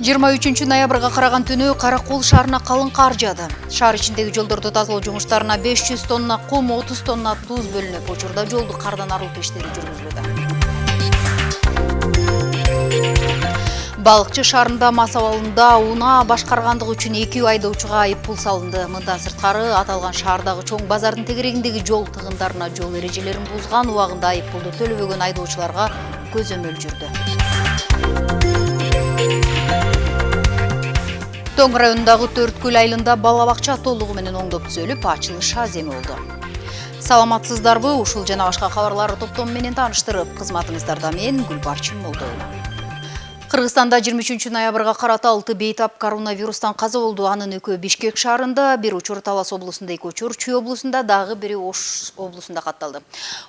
23 ноябрга караган түнү Каракол шаарына калың кар жаады. Шаар ичиндеги жолдорду тазалоо жумуштарына 500 тонна кум, 30 тонна туз бөлүнүп, учурда жолду кардан арылтуу иштери жүргүзүлүүдө. Балыкчы шаарында мас абалында унаа башкаргандыгы үчүн 2 айдоочуга айып пул салынды. Мындан сырткары аталган шаардагы чоң базардын тегерегиндеги жол тыгындарына жол эрежелерин бузган убагында айып пулду төлөбөгөн айдоочуларга көзөмөл жүрдү. Тоң районундагы Төрткүл айылында бала бакча толугу менен оңдоп түзөлүп, ачылыш аземи болду. Саламатсыздарбы? Ушул жана башка кабарларды топтом менен тааныштырып, кызматыңыздарда мен Гүлбарчын Молдоева. Кыргызстанда 23 ноябрга карата 6 бейтап коронавирустан каза болду. Анын экөө Бишкек шаарында, бир учур Талас облусунда, 2 учур Чүй облусунда, дагы бири Ош облусунда катталды.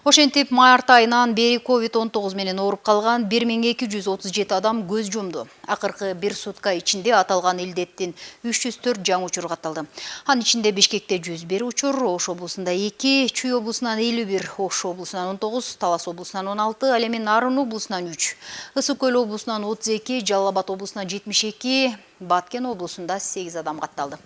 Ошентип, март айынан бери COVID-19 менен ооруп калган 1237 адам көз жумду. Акыркы бир сутка ичинде аталган илдеттин 304 жаңы учуру катталды. Анын ичинде Бишкекте 101 учур, Ош облусунда 2, Чүй облусунан 51, Ош облусунан 19, Талас облусунан 16, ал эми Нарын облусунан 3, Ысык Көл облусунан 32, Жалал Абад облусунан 72, Баткен облусунда 8 адам катталды.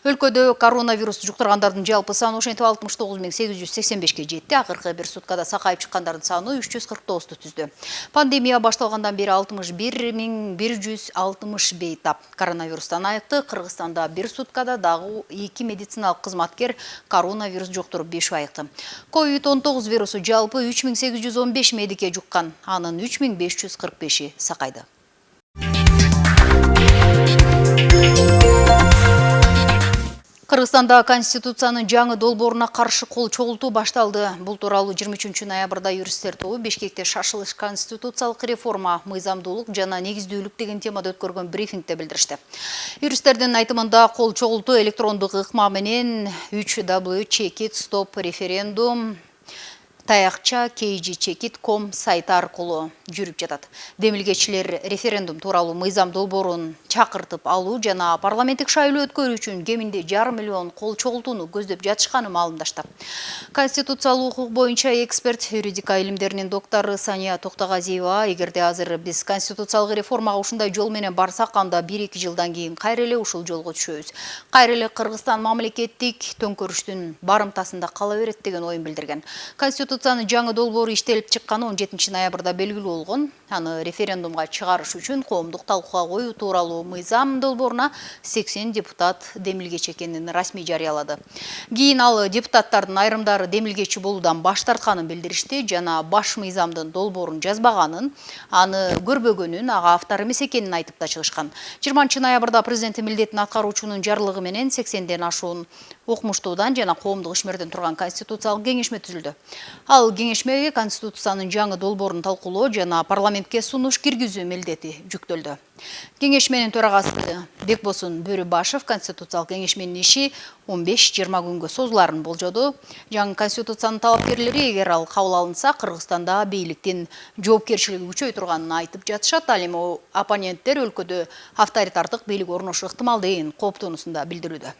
Өлкөдө коронавирус жуктургандардын жалпы саны ошентип 69885-ке жетти. Акыркы бир суткада сакайып чыккандардын саны 349-ту түздү. Пандемия башталгандан бери 61160 бейтап коронавирустан айыкты. Кыргызстанда бир суткада дагы 2 медициналык кызматкер коронавирус жуктуруп 5 айыкты. COVID-19 вирусу жалпы 3815 медикке жуккан, анын 3545-и сакайды. Кыргызстанда Конституциянын жаңы долбооруна каршы кол чогултуу башталды. Бул тууралуу 23 ноябрда юристтер тобу Бишкекте шашылыш конституциялык реформа, мыйзамдуулук жана негиздүүлүк деген темада өткөргөн брифингде билдиришти. Юристтердин айтымында кол чогултуу электрондук ыкма менен 3W чекит стоп референдум таякча kg.com сайты аркылуу жүрүп жатат. Демилгечилер референдум тууралуу мыйзам долбоорун чакыртып алуу жана парламенттик шайлоо өткөрүү үчүн кеминде 500 000 кол чогултууну көздөп жатышканын маалымдашты. Конституциялык укук боюнча эксперт, юридика илимдеринин доктору Сания Токтогазиева, эгерде азыр биз конституциялык реформага ушундай жол менен барсак, анда 1-2 жылдан кийин кайра эле ушул жолго түшөбүз. Кайра эле Кыргызстан мамлекеттик төңкөрүштүн барымтасында кала берет деген оюн билдирген. Конституциянын жаңы долбоору иштелип чыкканы 17 ноябрда белгилүү болгон. Аны референдумга чыгарыш үчүн коомдук талкууга коюу тууралуу мыйзам долбооруна 80 депутат демилгечи экенин расмий жарыялады. Кийин ал депутаттардын айрымдары демилгечи болуудан баш тартканын билдиришти жана баш мыйзамдын долбоорун жазбаганын, аны көрбөгөнүн, ага автор эмес экенин айтып да чыгышкан. 20 ноябрда президенттин милдетин аткаруучунун жарлыгы менен 80ден ашуун окумуштуудан жана коомдук ишмерден турган конституциялык кеңешме түзүлдү. Ал кеңешмеге конституциянын жаңы долбоорун талкуулоо жана парламентке сунуш киргизүү милдети жүктөлдү. Кеңешменин төрагасы Бекбосун Бөрүбашев конституциялык кеңешменин иши 15-20 күнгө созуларын болжоду. Жаңы конституциянын талапкерлери, эгер ал кабыл алынса, Кыргызстанда бийликтин жоопкерчилиги күчөй турганын айтып жатышат. Ал эми оппоненттер өлкөдө авторитардык бийлик орношу ыктымал деген кооптонуусун да билдирүүдө.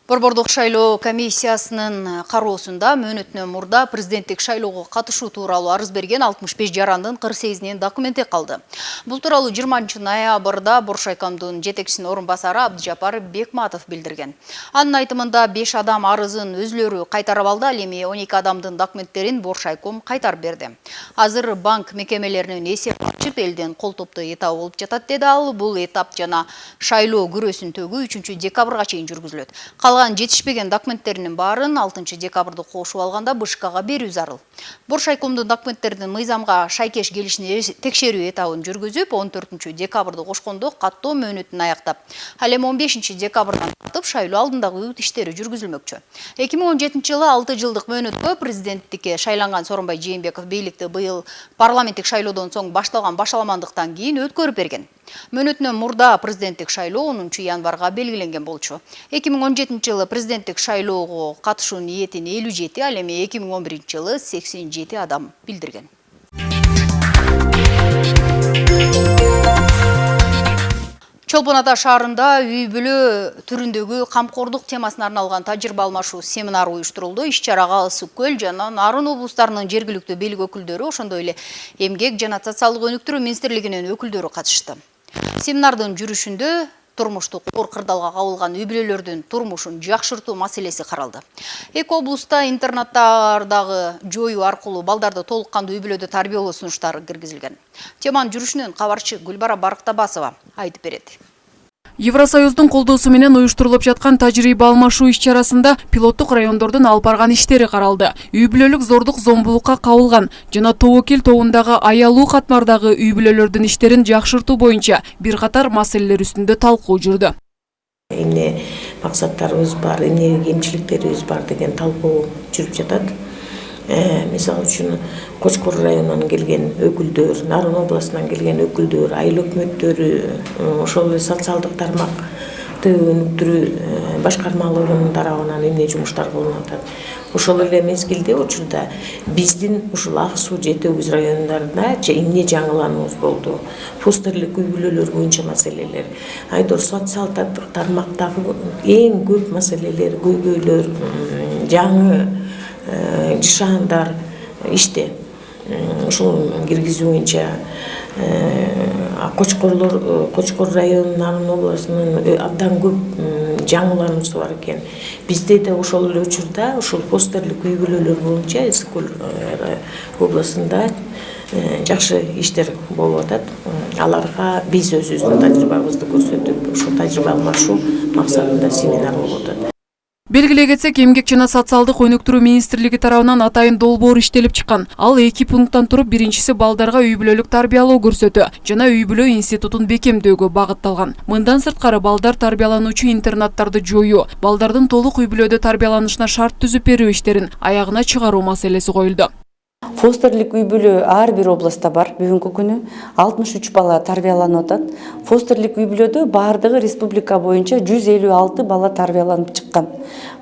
Борбордук шайлоо комиссиясынын кароосунда мөөнөтүнөн мурда президенттик шайлоого катышуу тууралуу арыз берген 65 жарандын 48-нин документи калды. Бул тууралуу 20 ноябрда Боршайкомдун жетекчисинин орун басары Абдыжапар Бекматов билдирген. Анын айтымында 5 адам арызын өзлөрү кайтарып алды, ал эми 12 адамдын документтерин Боршайком кайтарып берди. Азыр банк мекемелеринин эсеп ачып, элден кол топтоо этабы болуп жатат, деди ал. Бул этап жана шайлоо күрөсүн төгүү 3 декабрга чейин жүргүзүлөт. Жетишпеген документтеринин баарын 6 декабрда кошуп алганда БШКга берүү зарыл. Боршайкомдун документтердин мыйзамга шайкеш келишини текшерүү этабын жүргүзүп, 14 декабрда кошкондо каттоо мөөнөтүн аяктап, ал эми 15 декабрдан тартып шайлоо алдындагы үт иштери жүргүзүлмөкчү. 2017 жылы 6 жылдык мөөнөткө президенттикке шайланган Сооронбай Жээнбеков бийликти быйыл парламенттик шайлоодон соң башталган башаламандыктан кийин өткөрүп берген. Мөөнөтүнөн мурда президенттик шайлоо 10 январга белгиленген болчу. 2017 жылы президенттик шайлоого катышуу ниетин 57, ал эми 2011 жылы 87 адам билдирген. Чолпон Ата шаарында үй бүлө түрүндөгү камкордук темасына арналган тажрыйба алмашуу семинар уюштурулду. Иш-чарага Ысык Көл жана Нарын облустарынын жергиликтүү бийлик өкүлдөрү, ошондой эле Эмгек жана социалдык өнүктүрүү министрлигинин өкүлдөрү катышты. Семинардын жүрүшүндө турмуштук оор кырдаалга кабылган үй бүлөлөрдүн турмушун жакшыртуу маселеси каралды. Эки облуста интернаттардагы жоюу аркылуу балдарды толук кандуу үй бүлөдө тарбиялоо сунуштары киргизилген. Теманын жүрүшүнөн кабарчы Гүлбара Барктабасова айтып берет. Евросоюздун колдоосу менен уюштурулуп жаткан тажрыйба алмашуу иш-чарасында пилоттук райондордун алып барган иштери каралды. Үй бүлөлүк зордук зомбулукка кабылган жана тобокел тобундагы аялуу катмардагы үй бүлөлөрдүн иштерин жакшыртуу боюнча бир катар маселелер үстүндө талкуу жүрдү. Эмне максаттарыбыз бар, эмне кемчиликтерибиз бар деген талкуу жүрүп жатат. Мисалы үчүн Кочкор районунан келген өкүлдөр, Нарын областынан келген өкүлдөр, айыл өкмөттөрү, ошол эле социалдык тармакты өнүктүрүү башкармаларынын тарабынан эмне жумуштар кылынып атат. Ошол эле мезгилде учурда биздин ушул Ак Суу, Жети Өгүз райондарында эмне жаңылануубуз болду. Фостерлик үй бүлөлөр боюнча маселелер, айдор социалдык тармактагы эң көп маселелер, көйгөйлөр, жаңы жышаандар иште. Ушул киргизүү боюнча Кочкор районунун Нарын областынын абдан көп жаңылануусу бар экен. Бизде да ошол эле учурда ушул постерлик үй бүлөлөр боюнча Ысык Көл областында жакшы иштер болуп атат. Аларга биз өзүбүздүн тажрыйбабызды көрсөтүп, ушул тажрыйба алмашуу максатында семинар болуп атат. Белгилей кетсек, Эмгек жана социалдык өнүктүрүү министрлиги тарабынан атайын долбоор иштелип чыккан. Ал 2 пункттан туруп, биринчиси балдарга үй бүлөлүк тарбиялоо көрсөтүү жана үй бүлө институтун бекемдөөгө багытталган. Мындан сырткары балдар тарбиялануучу интернаттарды жоюу, балдардын толук үй бүлөдө тарбияланышына шарт түзүп берүү иштерин аягына чыгаруу маселеси коюлду. Фостерлик үй бүлө ар бир областта бар. Бүгүнкү күнү 63 бала тарбияланып атат. Фостерлик үй бүлөдө бардыгы республика боюнча 156 бала тарбияланып чыккан.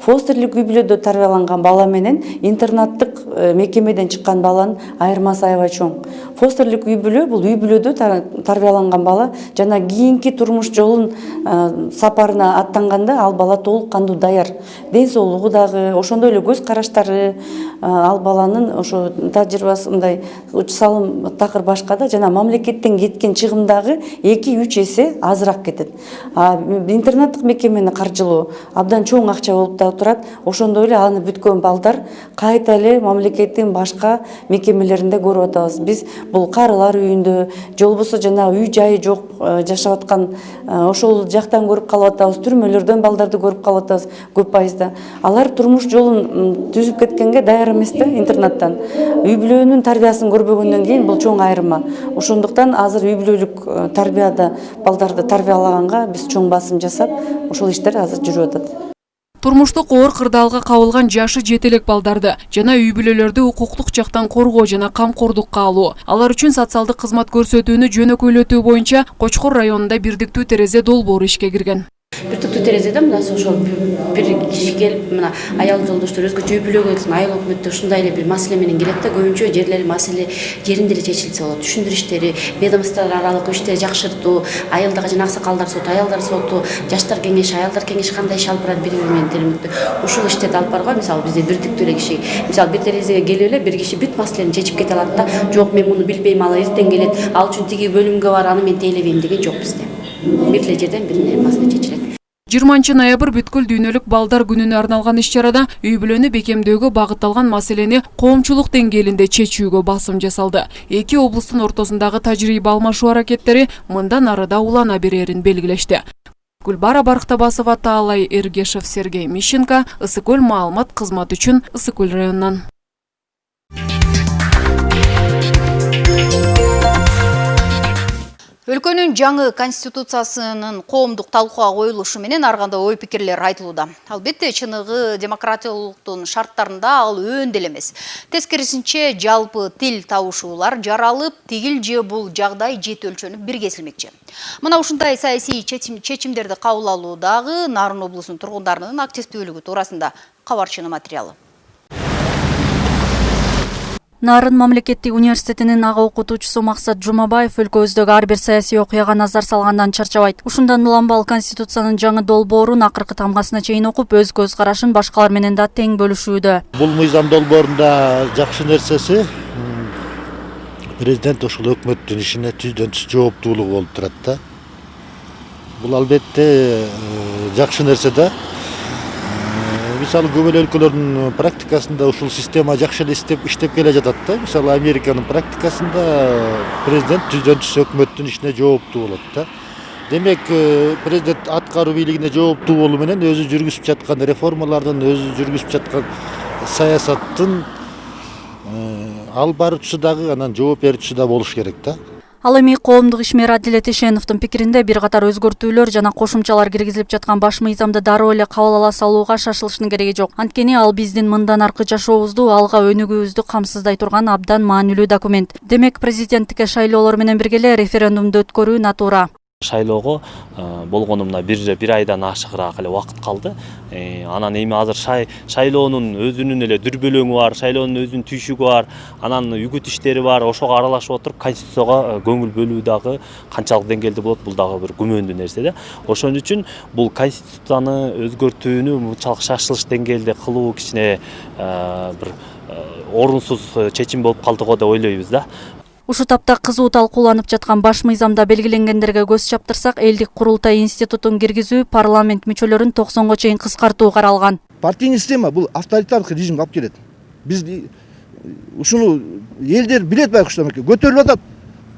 Фостерлик үй бүлөдө тарбияланган бала менен интернаттык мекемеден чыккан баланын айырмасы аябай чоң. Фостерлик үй бүлө бул үй бүлөдө тарбияланган бала жана кийинки турмуш жолун сапарына аттанганда ал бала толук кандуу даяр. Ден соолугу дагы, ошондой эле көз караштары ал баланын ошо тажрыйбасындай салым такыр башка да жана мамлекеттен кеткен чыгым дагы 2-3 эсе азыраак кетет. Интернаттык мекемени каржылоо абдан чоң акча болуп да турат. Ошондой эле аны бүткөн балдар кайта эле мамлекеттин башка мекемелеринде көрүп атабыз. Биз бул карылар үйүндө, же болбосо жана үй жайы жок жашап аткан ошол жактан көрүп калып атабыз. Түрмөлөрдөн балдарды көрүп калып атабыз көп пайызда. Алар турмуш жолун түзүп кеткенге даяр эмес да интернаттан. Үй бүлөнүн тарбиясын көрбөгөндөн кийин бул чоң айырма. Ошондуктан азыр үй бүлөлүк тарбияда балдарды тарбиялаганга биз чоң басым жасап, ошол иштер азыр жүрүп атат. Турмуштук оор кырдаалга кабылган жашы жетелек балдарды жана үй бүлөлөрдү укуктук жактан коргоо жана камкордукка алуу, алар үчүн социалдык кызмат көрсөтүүнү жөнөкөйлөтүү боюнча Кочкор районунда бирдиктүү терезе долбоору ишке кирген. Бирдиктүү терезеде мына ошол бир киши келип, мына аял жолдоштор өзгөчө үй бүлөгө айыл өкмөттө ушундай эле бир маселе менен келет да, көбүнчө жерлери маселе жеринде эле чечилсе болот. Түшүндүрүү иштери, ведомстволор аралык иштери жакшыртуу, айылдагы жана аксакалдар соту, аялдар соту, жаштар кеңеши, аялдар кеңеши кандай иш алып барат бири-бири менен телмектөө. Ушул иштерди алып барууга мисалы бизде бирдиктүү эле киши, мисалы бир терезеге келип эле бир киши бүт маселени чечип кете алат да, жок мен муну билбейм, ал эртең келет, ал үчүн тиги бөлүмгө бар, аны мен тейлебейм деген жок бизде. Бир эле жерден бир маселе чечилет. 20 ноябрь бүткүл дүйнөлүк балдар күнүнө арналган иш-чарада үй бүлөнү бекемдөөгө багытталган маселени коомчулук деңгээлинде чечүүгө басым жасалды. Эки облустун ортосундагы тажрыйба алмашуу аракеттери мындан ары да улана берерин белгилешти. Гүлбара Барктабасова, Таалай Эргешев, Сергей Мищенко, Ысык Көл маалымат кызматы үчүн Ысык Көл районунан. Өлкөнүн жаңы конституциясынын коомдук талкууга коюлушу менен ар кандай ой пикирлер айтылууда. Албетте, чыныгы демократиялыктын шарттарында ал өндө эмес. Тескерисинче, жалпы тил табышуулар жаралып, тигил же бул жагдай жете өлчөнүп бир кесилмекчи. Мына ушундай саясий чечимдерди кабыл алуудагы Нарын облусунун тургундарынын активдүүлүгү туурасында кабарчынын материалы. Нарын мамлекеттик университетинин ага окутуучусу Максат Жумабаев өлкөбүздөгү ар бир саясий окуяга назар салгандан чарчабайт. Ушундан улам ал Конституциянын жаңы долбоорун акыркы тамгасына чейин окуп, өз көз карашын башкалар менен да тең бөлүшүүдө. Бул мыйзам долбоорунда жакшы нерсеси президент ушул өкмөттүн ишине түздөн түз жооптуулугу болуп турат да. Бул албетте жакшы нерсе да. Мисалы көп эле өлкөлөрдүн практикасында ушул система жакшы эле иштеп келе жатат да. Мисалы Американын практикасында президент түздөн түз өкмөттүн ишине жооптуу болот да. Демек президент аткаруу бийлигине жооптуу болуу менен өзү жүргүзүп жаткан реформалардын, өзү жүргүзүп жаткан саясаттын ал баруучусу дагы анан жооп берүүчүсү да болуш керек да. Ал эми коомдук ишмер Адилет Эшеновдун пикиринде бир катар өзгөртүүлөр жана кошумчалар киргизилип жаткан баш мыйзамды дароо эле кабыл ала салууга шашылыштын кереги жок. Анткени ал биздин мындан аркы жашообузду, алга өнүгүүбүздү камсыздай турган абдан маанилүү документ. Демек президенттикке шайлоолор менен бирге эле референдумду өткөрүү натура. Шайлоого болгону мына бир айдан ашыгыраак эле убакыт калды. Анан эми азыр шайлоонун өзүнүн эле дүрбөлөңү бар, шайлоонун өзүнүн түйшүгү бар, анан үгүт иштери бар. Ошого аралашып отуруп конституцияга көңүл бөлүү дагы канчалык деңгээлде болот, бул дагы бир күмөндүү нерсе да. Ошон үчүн бул конституцияны өзгөртүүнү мынчалык шашылыш деңгээлде кылуу кичине бир орунсуз чечим болуп калды деп ойлойбуз да. Ушу тапта кызуу талкууланып жаткан баш мыйзамда белгиленгендерге көз чаптырсак, элдик курултай институтун киргизүү, парламент мүчөлөрүн 90го чейин кыскартуу каралган. Партийный система бул авторитардык режимге алып келет. Биз ушуну элдер билет байкуштан көтөрүлүп атат.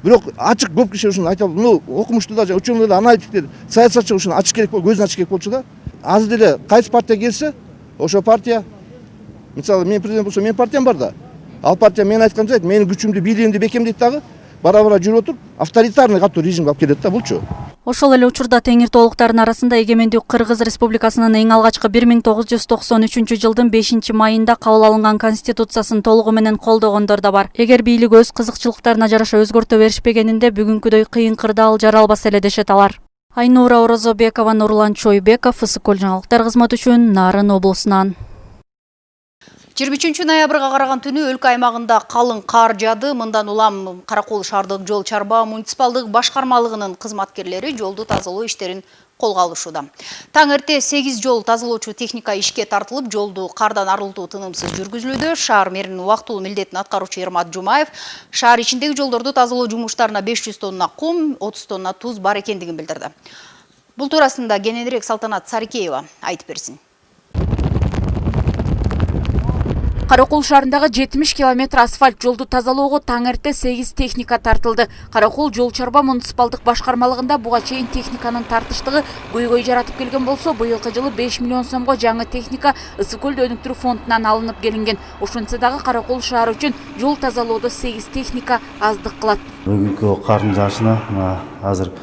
Бирок ачык көп киши ушуну айтып, окумуштуу да, ученый да, аналитиктер, саясатчы ушуну ачык керек болуп, көзүн ачык керек болчу да. Азыр деле кайсы партия келсе, ошо партия, мисалы мен президент болсом, менин партиям бар да. Ал партия мен айтканча айт, менин күчүмдү, бийлигимди бекемдейт дагы, бара-бара жүрүп отуруп, авторитарный катуу режимге алып келет да булчу. Ошол эле учурда теңиртоолуктардын арасында эгемендүү Кыргыз Республикасынын эң алгачкы 1993 жылдын 5 майында кабыл алынган конституциясын толугу менен колдогондор да бар. Эгер бийлик өз кызыкчылыктарына жараша өзгөртө беришпегенинде бүгүнкүдөй кыйын кырдаал жаралбас эле дешет алар. Айнура Орозобекова, Нурлан Чойбеков, Ысыккөл жаңылыктар кызматы үчүн Нарын облусунан. 23 ноябрга караган түнү өлкө аймагында калың кар жаады. Мындан улам Каракол шаардык жол чарба муниципалдык башкармалыгынын кызматкерлери жолду тазалоо иштерин колго алышууда. Таң эрте 8 жол тазалоочу техника ишке тартылып, жолду кардан арылтуу тынымсыз жүргүзүлүүдө. Шаар мэринин убактылуу милдетин аткаруучу Ермат Жумаев шаар ичиндеги жолдорду тазалоо жумуштарына 500 тонна кум, 30 тонна туз бар экендигин билдирди. Бул туурасында кененирээк Салтанат Сарикеева айтып берсин. Каракол шаарындагы 70 километр асфальт жолду тазалоого таң эрте 8 техника тартылды. Каракол жол чарба муниципалдык башкармалыгында буга чейин техниканын тартыштыгы көйгөй жаратып келген болсо, быйылкы жылы 5 миллион сомго жаңы техника Ысыккөлдү өнүктүрүү фондунан алынып келинген. Ошентсе дагы Каракол шаары үчүн жол тазалоодо 8 техника аздык кылат. Бүгүнкү кардын жаашына азыр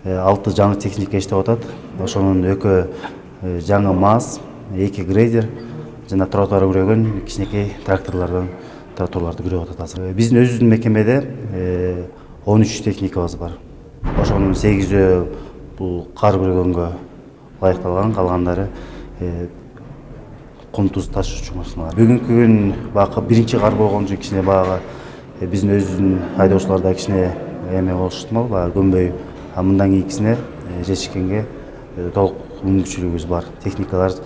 6 жаңы техника иштеп атат. Ошонун 2 жаңы МАЗ, 2 грейдер жана тротуар күрөгөн кичинекей тракторлордон тротуарларды күрөп атат азыр. Биздин өзүбүздүн мекемеде 13 техникабыз бар. Ошонун 8-өө бул кар күрөгөнгө ылайыкталган, калгандары кум туз ташуучу машиналар. Бүгүнкү күн бакы биринчи кар болгон үчүн кичине багы биздин өзүбүздүн айдоочуларда кичине эме болушу ыктымал, багы көнбөй. Мындан кийинкисине жечишкенге толук мүмкүнчүлүгүбүз бар. Техникалар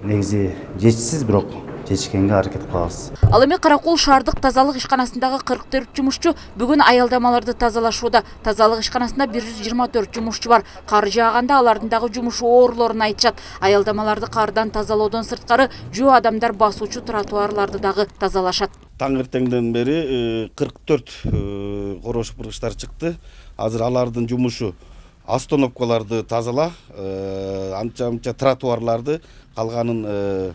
негизи жетишсиз, бирок жетишкенге аракет кылабыз. Ал эми Каракол шаардык тазалык ишканасындагы 44 жумушчу бүгүн аялдамаларды тазалашууда. Тазалык ишканасында 124 жумушчу бар. Кар жааганда алардын дагы жумушу оорлорун айтышат. Аялдамаларды кардан тазалоодон сырткары жөө адамдар басуучу тротуарларды дагы тазалашат. Таң эртеңден бери 44 корош пыргычтар чыкты. Азыр алардын жумушу остановкаларды тазала, анча-мынча тротуарларды, калганын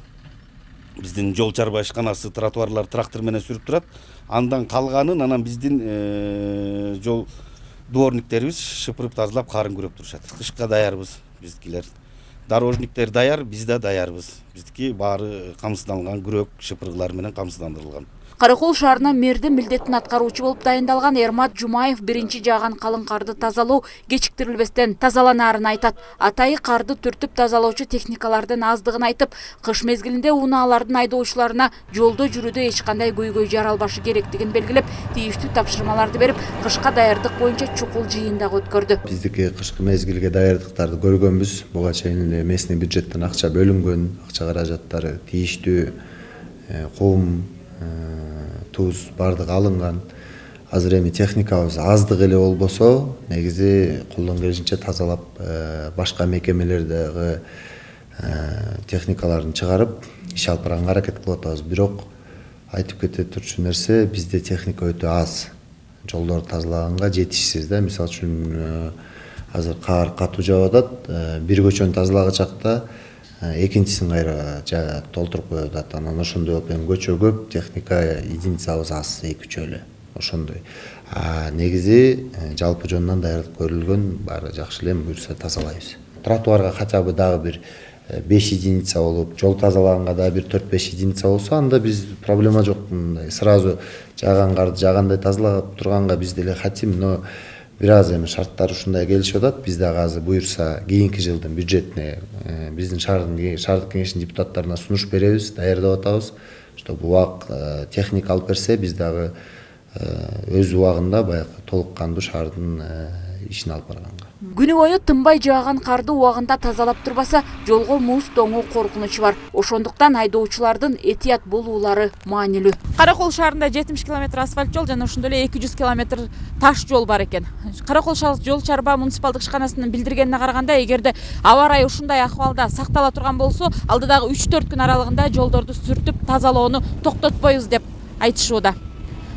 биздин жол чарба ишканасы тротуарлар трактор менен сүрүп турат. Андан калганын анан биздин жол дворниктерибиз шыпырып тазалап карын күрөп турушат. Кышка даярбыз биздикилер. Дорожниктер даяр, биз да даярбыз. Биздики баары камсыздалган, күрөк, шыпыргылар менен камсыздандырылган. Каракол шаарына мэрдин милдетин аткаруучу болуп дайындалган Эрмат Жумаев биринчи жааган калың карды тазалоо кечиктирилбестен тазаланаарын айтат. Атайы карды түртүп тазалоочу техникалардын аздыгын айтып, кыш мезгилинде унаалардын айдоочуларына жолдо жүрүүдө эч кандай көйгөй жаралбашы керектигин белгилеп, тийиштүү тапшырмаларды берип, кышка даярдык боюнча чукул жыйын дагы өткөрдү. Биздики кышкы мезгилге даярдыктарды көргөнбүз. Буга чейин эле местный бюджеттен акча бөлүнгөн, акча каражаттары тийиштүү, кум, туз бардыгы алынган. Азыр эми техникабыз аздык эле болбосо, негизи колдон келишинче тазалап, башка мекемелердеги техникаларын чыгарып, иш алып барганга аракет кылып атабыз. Бирок айтып кете турчу нерсе, бизде техника өтө аз. Жолдор тазалаганга жетишсиз да. Мисалы үчүн азыр кар катуу жаап атат, бир көчөнү тазалаган чакта экинчисин кайра толтуруп коюп атат. Анан ошондой болуп эми көчө көп, техника единицабыз аз, 2-3 эле. Ошондой. Негизи жалпы жонунан даярдык көрүлгөн, баары жакшы эле, буюрса тазалайбыз. Тротуарга хотя бы дагы бир 5 единица болуп, жол тазалаганга да бир 4-5 единица болсо, анда биз проблема жок. Мындай сразу жааган карды жаагандай тазалап турганга биз деле хотим, но бир аз эми шарттар ушундай келишип атат. Биз дагы азыр буюрса кийинки жылдын бюджетине биздин шаардык кеңештин депутаттарына сунуш беребиз, даярдап атабыз, чтобы убак техника алып берсе, биз дагы өз убагында баягы толук кандуу шаардын ишин алып барганга. Күнү бою тынбай жааган карды убагында тазалап турбаса, жолго муз тоңуу коркунучу бар. Ошондуктан айдоочулардын этият болуулары маанилүү. Каракол шаарында 70 км асфальт жол жана ошондой эле 200 км таш жол бар экен. Каракол жол чарба муниципалдык ишканасынын билдиргенине караганда, эгерде аба ырайы ушундай акыбалда сактала турган болсо, алдыдагы 3-4 күн аралыгында жолдорду сүртүп тазалоону токтотпойбуз деп айтышууда.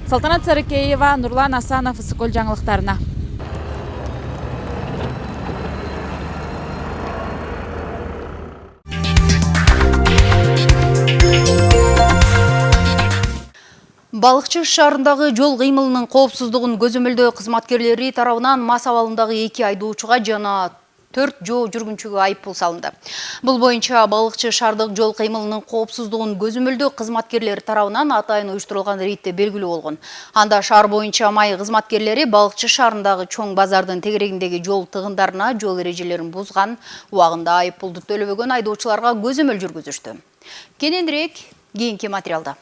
Салтанат Сарыкеева, Нурлан Асанов, Ысыкөл жаңылыктарына. Балыкчы шаарындагы жол кыймылынын коопсуздугун көзөмөлдөө кызматкерлери тарабынан мас абалындагы 2 айдоочуга жана 4 жөө жүргүнчүгө айыппул салынды. Бул боюнча Балыкчы шаардык жол кыймылынын коопсуздугун көзөмөлдөө кызматкерлери тарабынан атайын уюштурулган рейдте белгилүү болгон. Анда шаар боюнча май кызматкерлери Балыкчы шаарындагы чоң базардын тегерегиндеги жол тыгындарына жол эрежелерин бузган, убагында айыппулду төлөбөгөн айдоочуларга көзөмөл жүргүзүштү. Кененирээк кийинки материалда.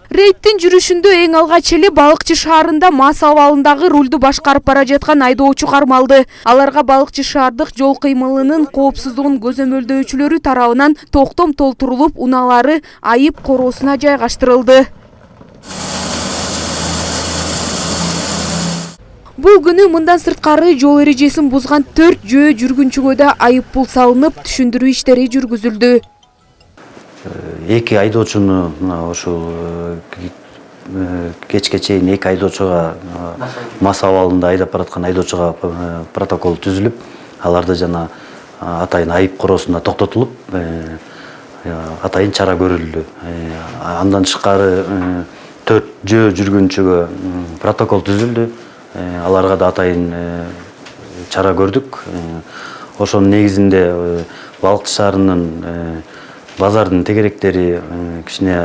Рейдтин жүрүшүндө эң алгач эле Балыкчы шаарында мас абалындагы рулду башкарып бара жаткан айдоочу кармалды. Аларга Балыкчы шаардык жол кыймылынын коопсуздугун көзөмөлдөөчүлөрү тарабынан токтом толтурулуп, унаалары айып короосуна жайгаштырылды. Бул күнү мындан сырткары жол эрежесин бузган 4 жөө жүргүнчүгө да айыппул салынып, түшүндүрүү иштери жүргүзүлдү. Эки айдоочуну ошол кечке чейин 2 айдоочуга мас абалында айдап бараткан айдоочуга протокол түзүлүп, аларды жана атайын айып короосуна токтотулуп, атайын чара көрүлдү. Андан тышкары 4 жөө жүргүнчүгө протокол түзүлдү. Аларга да атайын чара көрдүк. Ошонун негизинде Балыкчы шаарынын базардын тегеректери кичине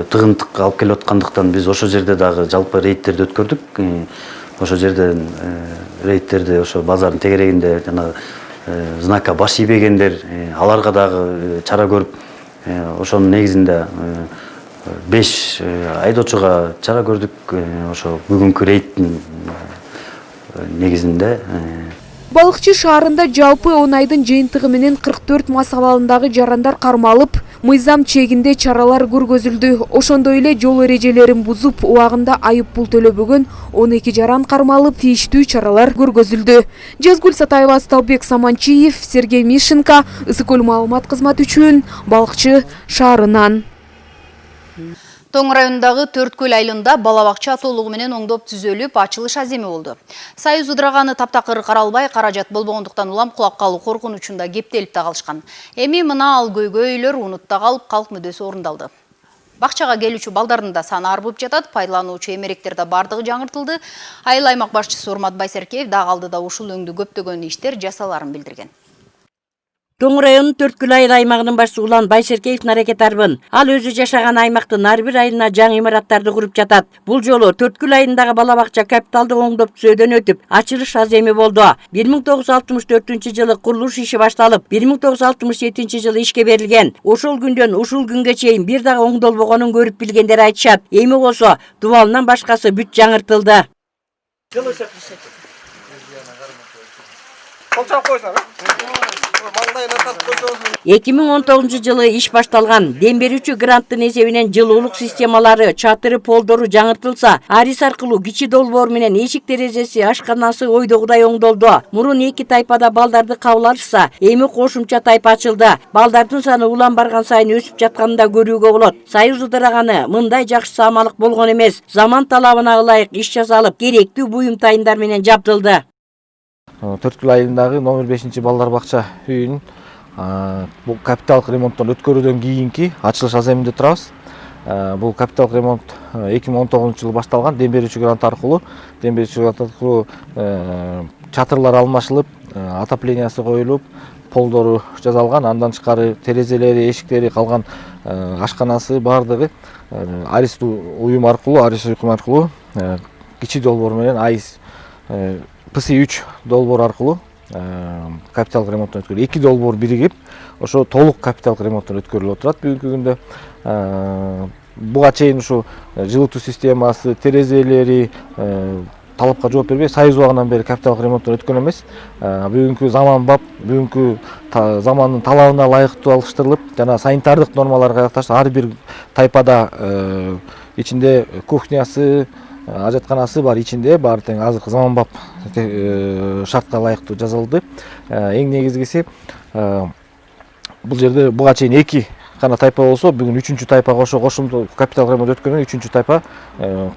тыгынтык алып келип аткандыктан биз ошол жерде дагы жалпы рейдтерди өткөрдүк. Ошол жерден рейдтерди ошо базардын тегерегинде жана знака баш ийбегендер, аларга дагы чара көрүп, ошонун негизинде 5 айдоочуга чара көрдүк. Ошо бүгүнкү рейдтин негизинде Балыкчы шаарында жалпы 10 айдын жыйынтыгы менен 44 мас абалындагы жарандар кармалып, мыйзам чегинде чаралар көргөзүлдү. Ошондой эле жол эрежелерин бузуп, убагында айыппул төлөбөгөн 12 жаран кармалып, тийиштүү чаралар көргөзүлдү. Жазгүл Сатаева, Асталбек Саманчиев, Сергей Мишенко, Ысыкөл маалымат кызматы үчүн Балыкчы шаарынан. Тоң районундагы Төрткөл айылында балабакча толугу менен оңдоп түзөлүп, ачылыш аземи болду. Союз ыдыраганы таптакыр каралбай, каражат болбогондуктан улам кулап калуу коркунучунда кептелип да калышкан. Эми мына ал көйгөй үйлөр унутта калып, калк мүддөсү орундалды. Бакчага келүүчү балдардын да саны арбып жатат, пайдалануучу эмеректерде бардыгы жаңыртылды. Айыл аймак башчысы Урмат Байсеркеев дагы алдыда ушул өңдү көптөгөн иштер жасаларын билдирген. Тоң районунун Төрткүл айыл аймагынын башчысы Улан Байсеркеевдин аракет арбын. Ал өзү жашаган аймактын ар бир айылына жаңы имараттарды куруп жатат. Бул жолу Төрткүл айылындагы бала бакча капиталдык оңдоп түзөөдөн өтүп, ачылыш аз эми болду. 1964-жылы курулуш иши башталып, 1967-жылы ишке берилген. Ошол күндөн ушул күнгө чейин бир дагы оңдолбогонун көрүп билгендер айтышат. Эми болсо дубалынан башкасы бүт жаңыртылды. 2019 жылы иш башталган. Дем берүүчү гранттын эсебинен жылуулук системалары, чатыры, полдору жаңыртылса, арис аркылуу кичи долбоор менен эшик терезеси, ашканасы ойдогудай оңдолду. Мурун 2 тайпада балдарды кабыл алышса, эми кошумча тайпа ачылды. Балдардын саны улам барган сайын өсүп жатканын да көрүүгө болот. Союз ыдыраганы мындай жакшы саамалык болгон эмес. Заман талабына ылайык иш жасалып, керектүү буюм тайындар менен жабдылды. Төрткүл айылындагы номер 5 балдар бакча үйүн бул капиталдык ремонттон өткөрүүдөн кийинки ачылыш аземинде турабыз. Бул капиталдык ремонт 2019 жылы башталган. Дем берүүчү грант аркылуу, чатырлар алмашылып, отоплениясы коюлуп, полдору жасалган. Андан тышкары терезелери, эшиктери, калган ашканасы бардыгы арис уюм аркылуу, кичи долбоор менен АИС ПС3 долбоор аркылуу капиталдык ремонттон өткөрүлүп, 2 долбоор биригип, ошо толук капиталдык ремонттон өткөрүлүп отурат бүгүнкү күндө. Буга чейин ушу жылытуу системасы, терезелери талапка жооп бербей, Союз убагынан бери капиталдык ремонттон өткөн эмес. Бүгүнкү заманбап, бүгүнкү замандын талабына ылайыктуу алыштырылып, жана санитардык нормаларга ылайыкташып, ар бир тайпада ичинде кухнясы, ажатканасы бар, ичинде баары тең азыркы заманбап шартка ылайыктуу жасалды. Эң негизгиси бул жерде буга чейин 2 гана тайпа болсо, бүгүн 3-чү тайпа кошулду, капиталдык ремонт өткөндөн 3-чү тайпа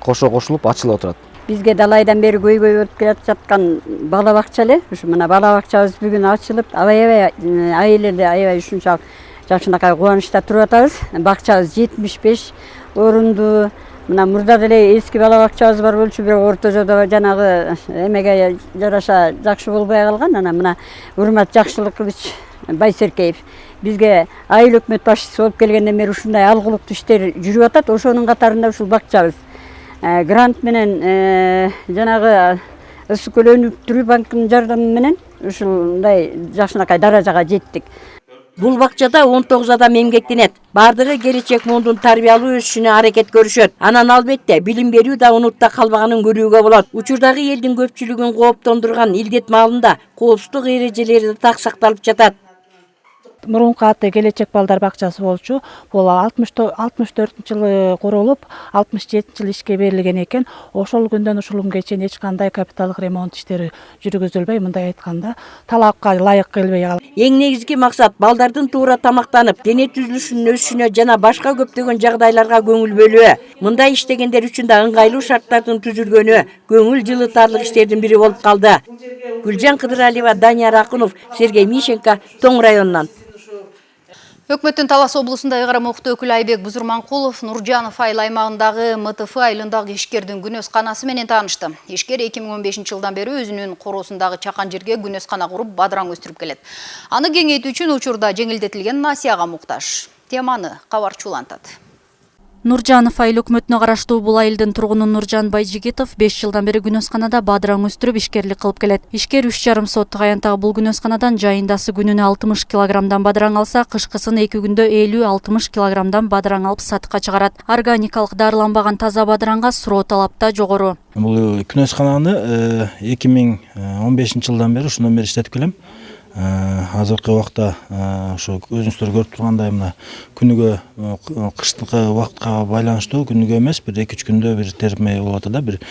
кошо кошулуп ачылып отурат. Бизге далайдан бери көйгөй болуп келе жаткан бала бакча эле, ушу мына бала бакчабыз бүгүн ачылып, аябай айылы аябай ушунчалык жакшынакай кубанычта туруп атабыз. Бакчабыз 75 орунду. Мына мурда деле эски бала бакчабыз бар болчу, бирок ортожодо жанагы эмеге жараша жакшы болбой калган. Ана мына Урмат Жакшылыкович Байсеркеев бизге айыл өкмөт башчысы болуп келгенден бери ушундай алгылыктуу иштер жүрүп атат. Ошонун катарында ушул бакчабыз грант менен жанагы Өсүкөл өнүктүрүү банкынын жардамы менен ушундай жакшынакай даражага жеттик. Бул бакчада 19 адам эмгектенет. Бардыгы келечек мундун тарбиялуу өсүшүнө аракет көрүшөт. Анан албетте билим берүү да унутта калбаганын көрүүгө болот. Учурдагы элдин көпчүлүгүн кооптондурган илдет маалында коопсуздук эрежелери так сакталып жатат. Мурунку аты келечек балдар бакчасы болчу. Бул 64-жылы курулуп, 67-жылы ишке берилген экен. Ошол күндөн ушул күнгө чейин эч кандай капиталдык ремонт иштери жүргүзүлбөй, мындай айтканда, талапка ылайык келбей калат. Эң негизги максат балдардын туура тамактанып, дене түзүлүшүнүн өсүшүнө жана башка көптөгөн жагдайларга көңүл бөлүү. Мындай иштегендер үчүн да ыңгайлуу шарттардын түзүлгөнү көңүл жылытарлык иштердин бири болуп калды. Гүлжан Кыдыралиева, Данияр Акунов, Сергей Мищенко, Тоң районунан. Өкмөттүн Талас облусунда ыйгарым укуктуу өкүлү Айбек Бузурманкулов Нуржанов айыл аймагындагы МТФ айылындагы ишкердин күнөсканасы менен таанышты. Ишкер 2015 жылдан бери өзүнүн коросундагы чакан жерге күнөскана куруп, бадыраң өстүрүп келет. Аны кеңейтүү үчүн учурда жеңилдетилген насыяга муктаж. Теманы кабарчы улантат. Нуржанов айыл өкмөтүнө караштуу бул айылдын тургуну Нуржан Байжигитов 5 жылдан бери күнөсканада бадыраң өстүрүп ишкерлик кылып келет. Ишкер 3,5 соттук аянтагы бул күнөсканадан жайындасы күнүнө 60 килограммдан бадыраң алса, кышкысын 2 күндө 50-60 килограммдан бадыраң алып сатыкка чыгарат. Органикалык дарыланбаган таза бадыраңга суроо талап да жогору. Бул күнөскананы 2015 жылдан бери ушундан бери иштетип келем. Азыркы убакта ошо өзүңүздөр көрүп тургандай мына күнүгө кыштыкы убакытка байланыштуу күнүгө эмес, бир 2-3 күндө бир терме болуп атат да, бир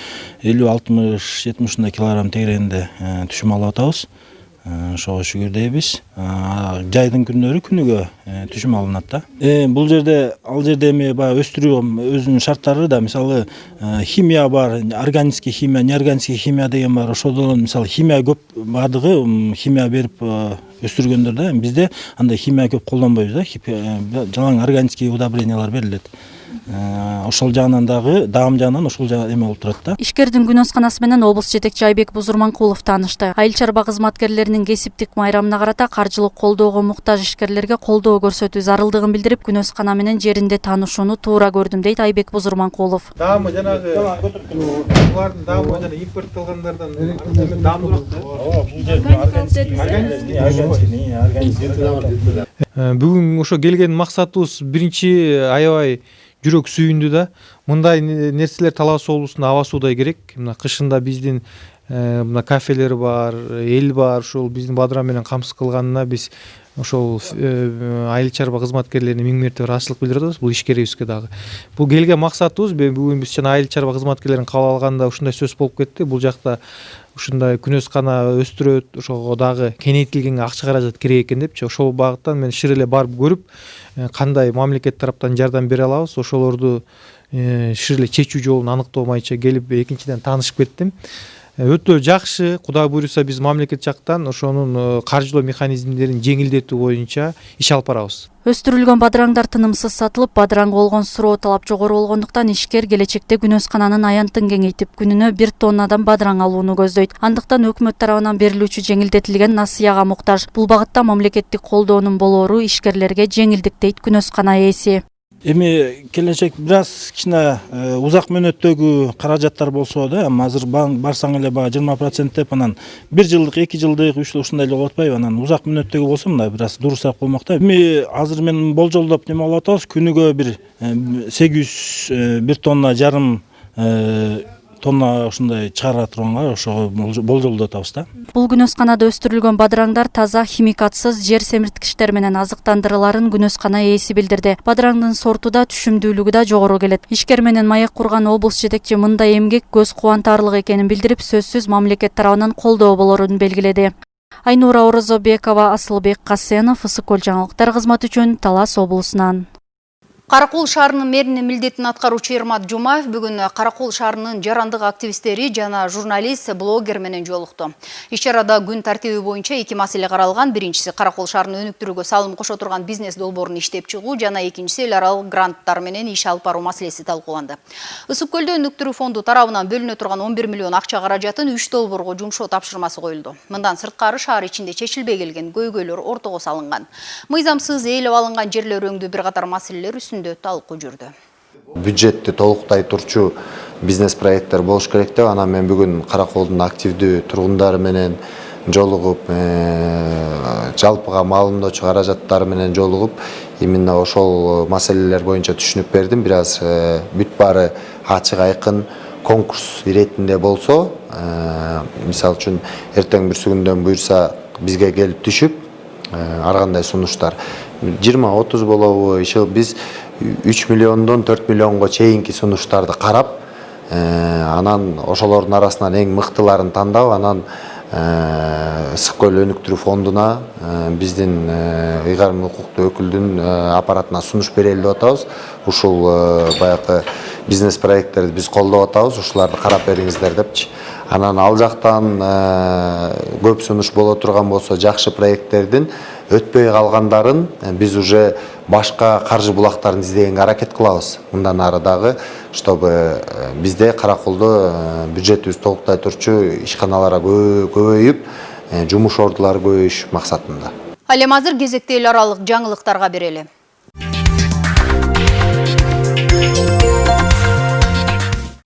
50-60-70 ушундай килограмм тегерегинде түшүм алып атабыз. Ошого шүгүр дейбиз. Жайдын күндөрү күнүгө түшүм алынат да. Бул жерде ал жерде эми баягы өстүрүү өзүнүн шарттары да, мисалы химия бар, органический химия, неорганический химия деген бар. Ошодон мисалы химия көп, бардыгы химия берип өстүргөндөр да. Бизде андай химия көп колдонбойбуз да. Жалаң органический удобрениялар берилет. ошол жагынан дагы даам жагынан ошол жагы эме болуп турат да. Ишкердин күнөсканасы менен облус жетекчи Айбек Бузурманкулов таанышты. Айыл чарба кызматкерлеринин кесиптик майрамына карата каржылык колдоого муктаж ишкерлерге колдоо көрсөтүү зарылдыгын билдирип, күнөскана менен жеринде таанышууну туура көрдүм дейт Айбек Бузурманкулов. Даамы жанагы булардын даамы жана импорт кылгандардан даамдуураак да. Бүгүн ошо келген максатыбыз биринчи аябай жүрөк сүйүндү да. Мындай нерселер Талас облусунда аба суудай керек. Мына кышында биздин мына кафелер бар, эл бар, ошол биздин Бадыран менен камсыз кылганына биз ошол айыл чарба кызматкерлерине миң мерте ыраазычылык билдирип атабыз. Бул ишкерибизге дагы. Бул келген максатыбыз бүгүн биз жана айыл чарба кызматкерлерин кабыл алганда ушундай сөз болуп кетти. Бул жакта ушундай күнөскана өстүрөт, ошого дагы кеңейтилген акча каражат керек экен депчи. Ошол багыттан мен шыр эле барып көрүп, кандай мамлекет тараптан жардам бере алабыз, ошолорду шыр эле чечүү жолун аныктоомайча келип экинчиден таанышып кеттим. Өтө жакшы, Кудай буйруса биз мамлекет жактан ошонун каржылоо механизмдерин жеңилдетүү боюнча иш алып барабыз. Өстүрүлгөн бадыраңдар тынымсыз сатылып, бадыранга болгон суроо талап жогору болгондуктан ишкер келечекте күнөскананын аянтын кеңейтип, күнүнө 1 тоннадан бадыраң алууну көздөйт. Андыктан өкмөт тарабынан берилүүчү жеңилдетилген насыяга муктаж. Бул багытта мамлекеттик колдоонун болоору ишкерлерге жеңилдик дейт күнөскана ээси. Эми келечек бир аз кичине узак мөөнөттөгү каражаттар болсо да, азыр барсаң эле бага 20% деп, анан 1 жылдык, 2 жылдык, 3 жылдык ушундай эле болуп атпайбы? Анан узак мөөнөттөгү болсо мындай бир аз дурусак болмок да. Эми азыр мен болжолдоп неме кылып атабыз, күнүгө бир 1 тонна жарым тонна ушундай чыгара турганга ошого болжолдоп атабыз да. Бул күнөсканада өстүрүлгөн бадыраңдар таза, химикатсыз жер семирткичтер менен азыктандырыларын күнөскана ээси билдирди. Бадыраңдын сорту да, түшүмдүүлүгү да жогору келет. Ишкер менен маек курган облус жетекчи мындай эмгек көз кубантарлык экенин билдирип, сөзсүз мамлекет тарабынан колдоо болорун белгиледи. Айнура Орозобекова, Асылбек Касенов, Ысык Көл жаңылыктар кызматы үчүн Талас облусунан. Каракол шаарынын мэринин милдетин аткаруучу Эрмат Жумаев бүгүн Каракол шаарынын жарандык активисттери жана журналист, блогер менен жолукту. Иш-чарада күн тартиби боюнча 2 маселе каралган. Биринчиси Каракол шаарынын өнүктүрүүгө салым кошо турган бизнес долбоорун иштеп чыгуу жана экинчиси эл аралык гранттар менен иш алып баруу маселеси талкууланды. Ысык Көлдө өнүктүрүү фонду тарабынан бөлүнө турган 11 миллион акча каражатын 3 долбоорго жумшоо тапшырмасы коюлду. Мындан сырткары шаар ичинде чечилбей келген көйгөйлөр ортого салынган. Мыйзамсыз ээлеп алынган жерлер өңдүү бир катар маселелер талкуу жүрдү. Бюджетти толуктай турчу бизнес проекттер болуш керек деп, анан мен бүгүн Караколдун активдүү тургундары менен жолугуп, жалпыга маалымдоочу каражаттары менен жолугуп, именно ошол маселелер боюнча түшүнүп бердим. Бир аз бүт баары ачык айкын конкурс иретинде болсо, мисалы үчүн эртең бүрсүгүндөн буйрса бизге келип түшүп, ар кандай сунуштар 20-30 болобу, биз 3 миллиондон 4 миллионго чейинки сунуштарды карап, анан ошолордун арасынан эң мыктыларын тандап, анан Ысык Көл өнүктүрүү фондуна, биздин ыйгарым укуктуу өкүлдүн аппаратына сунуш берели деп атабыз. Ушул баягы бизнес проекттерди биз колдоп атабыз, ушуларды карап бериңиздер депчи. Анан ал жактан көп сунуш боло турган болсо, жакшы проекттердин өтпөй калгандарын биз уже башка каржы булактарын издегенге аракет кылабыз. Мындан ары дагы, чтобы бизде Караколдо бюджетибиз толуктай турчу ишканалар көбөйүп, жумуш ордулары көбөйүш максатында. Ал эми азыр кезекте эл аралык жаңылыктарга берели.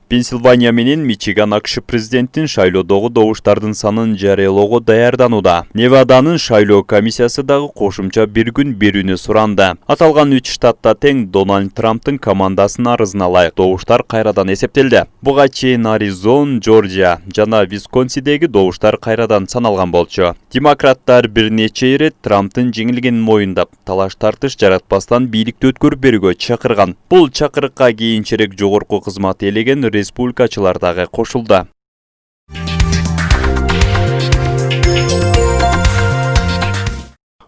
Пенсильвания менен Мичиган АКШ президенттин шайлоодогу добуштардын санын жарыялоого даярданууда. Неваданын шайлоо комиссиясы дагы кошумча 1 күн берүүнү суранды. Аталган 3 штатта тең Дональд Трамптын командасынын арызына ылайык добуштар кайрадан эсептелди. Буга чейин Аризона, Жоржия жана Висконсиндеги добуштар кайрадан саналган болчу. Демократтар бир нече ирет Трамптын жеңилгенин моюндап, талаш-тартыш жаратпастан бийликти өткөрүп берүүгө чакырган. Бул чакырыкка кийинчерээк жогорку кызмат ээлеген республикачылар дагы кошулду.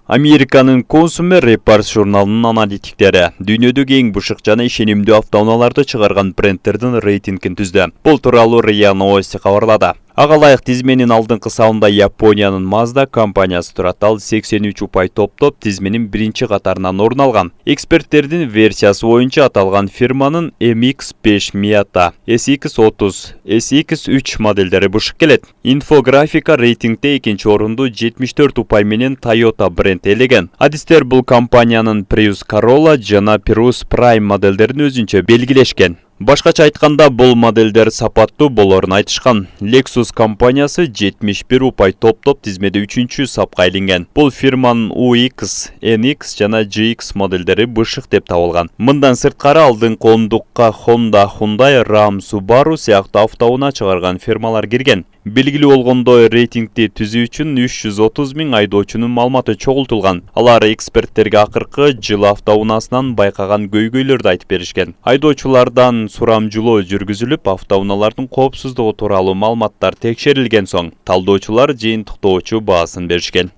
Американын Consumer Reports журналынын аналитиктери дүйнөдөгү эң бушык жана ишенимдүү автоунааларды чыгарган брендтердин рейтингин түздү. Бул тууралуу РИА Новости кабарлады. Ага ылайык тизменин алдыңкы сабында Япониянын Mazda компаниясы турат. Ал 83 упай топтоп тизменин биринчи катарынан орун алган. Эксперттердин версиясы боюнча аталган фирманын MX-5 Miata, SX-30, SX-3 модельдери бышык келет. Инфографика рейтингде экинчи орунду 74 упай менен Toyota бренд ээлеген. Адистер бул компаниянын Prius Corolla жана Prius Prime модельдерин өзүнчө белгилешкен. Башкача айтканда бул модельдер сапаттуу болорун айтышкан. Lexus компаниясы 71 упай топтоп тизмеде 3-чү сапка айланген. Бул фирманын UX, NX жана GX модельдери бышык деп табылган. Мындан сырткары алдыңкы ондукка Honda, Hyundai, Ram, Subaru сыяктуу автоунаа чыгарган фирмалар кирген. Белгилүү болгондой рейтингди түзүү үчүн 330 000 айдоочунун маалыматы чогултулган. Алар эксперттерге акыркы жыл автоунаасынан байкаган көйгөйлөрдү айтып беришкен. Айдоочулардан сурамжылоо жүргүзүлүп, автоунаалардын коопсуздугу тууралуу маалыматтар текшерилген соң, талдоочулар жыйынтыктоочу баасын беришкен.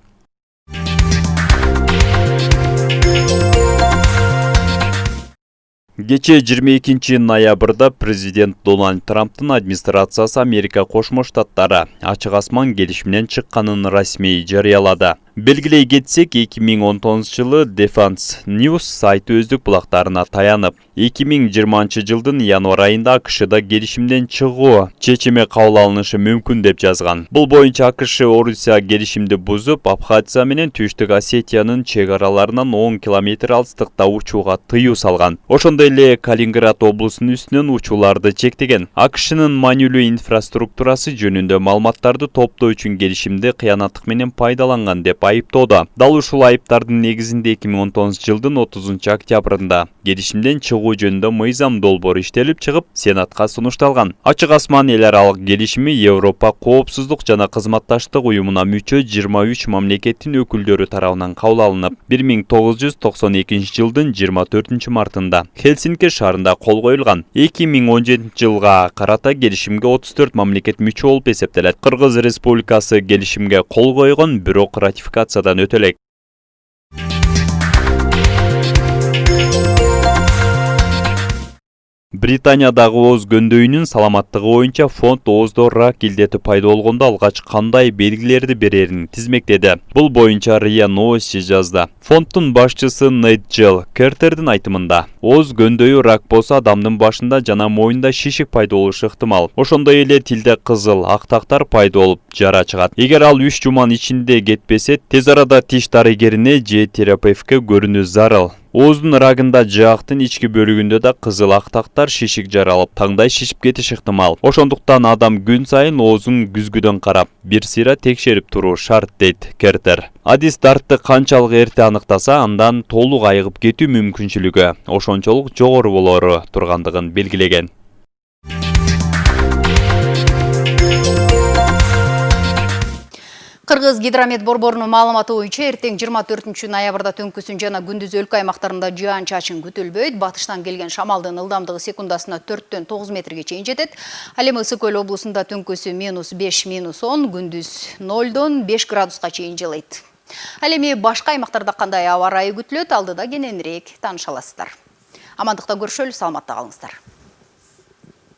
Кече 22 ноябрда президент Дональд Трамптын администрациясы Америка Кошмо Штаттары ачык асман келишиминен чыкканын расмий жарыялады. Белгилей кетсек, 2019 жылы Defense News сайты өздүк булактарына таянып, 2020 жылдын январ айында АКШда келишимден чыгуу чечими кабыл алынышы мүмкүн деп жазган. Бул боюнча АКШ Орусия келишимди бузуп, Абхазия менен Түштүк Осетиянын чек араларынан 10 километр алыстыкта учууга тыюу салган. Ошондой эле Калининград облусунун үстүнөн учууларды чектеген. АКШнын маанилүү инфраструктурасы жөнүндө маалыматтарды топтоо үчүн келишимди кыянаттык менен пайдаланган деп айыптоодо. Дал ушул айыптардын негизинде 2019 жылдын 30 октябрында келишимден чыгуу жөнүндө мыйзам долбоору иштелип чыгып, Сенатка сунушталган. Ачык асман эл аралык келишими Европа коопсуздук жана кызматташтык уюмуна мүчө 23 мамлекеттин өкүлдөрү тарабынан кабыл алынып, 1992 жылдын 24 мартында Хельсинки шаарында кол коюлган. 2017 жылга карата келишимге 34 мамлекет мүчө болуп эсептелет. Кыргыз Республикасы келишимге кол койгон, бирок ратификациядан өтө элек. Британиядагы ооз көндөөйүнүн саламаттыгы боюнча фонд ооздо рак илдети пайда болгондо алгач кандай белгилерди берерин тизмектеди. Бул боюнча РИА Новости жазды. Фонддун башчысы Найджел Кертердин айтымында, ооз көндөөйү рак болсо адамдын башында жана мойнунда шишик пайда болушу ыктымал. Ошондой эле тилде кызыл актактар пайда болуп, жара чыгат. Эгер ал 3 жуманын ичинде кетпесе, тез арада тиш дарыгерине же терапевтке көрүнүү зарыл. Ооздун рагында жаактын ички бөлүгүндө да кызыл актактар шишик жаралып, таңдай шишип кетиш ыктымал. Ошондуктан адам күн сайын оозун күзгүдөн карап, бир сыйра текшерип туруу шарт, дейт Кертер. Адис дартты канчалык эрте аныктаса, андан толук айыгып кетүү мүмкүнчүлүгү ошончолук жогору болору тургандыгын белгилеген. Кыргыз гидромет борборунун маалыматы боюнча эртең 24 ноябрда түнкүсүн жана күндүз өлкө аймактарында жаан-чачын күтүлбөйт. Батыштан келген шамалдын ылдамдыгы секундасына 4-төн 9 метрге чейин жетет. Ал эми Ысык Көл облусунда түнкүсү -5, -10, күндүз 0-дон 5 градуска чейин жылыйт. Ал эми башка аймактарда кандай аба ырайы күтүлөт, алдыда кененирээк тааныша аласыздар. Амандыкта көрүшөлү, саламатта калыңыздар.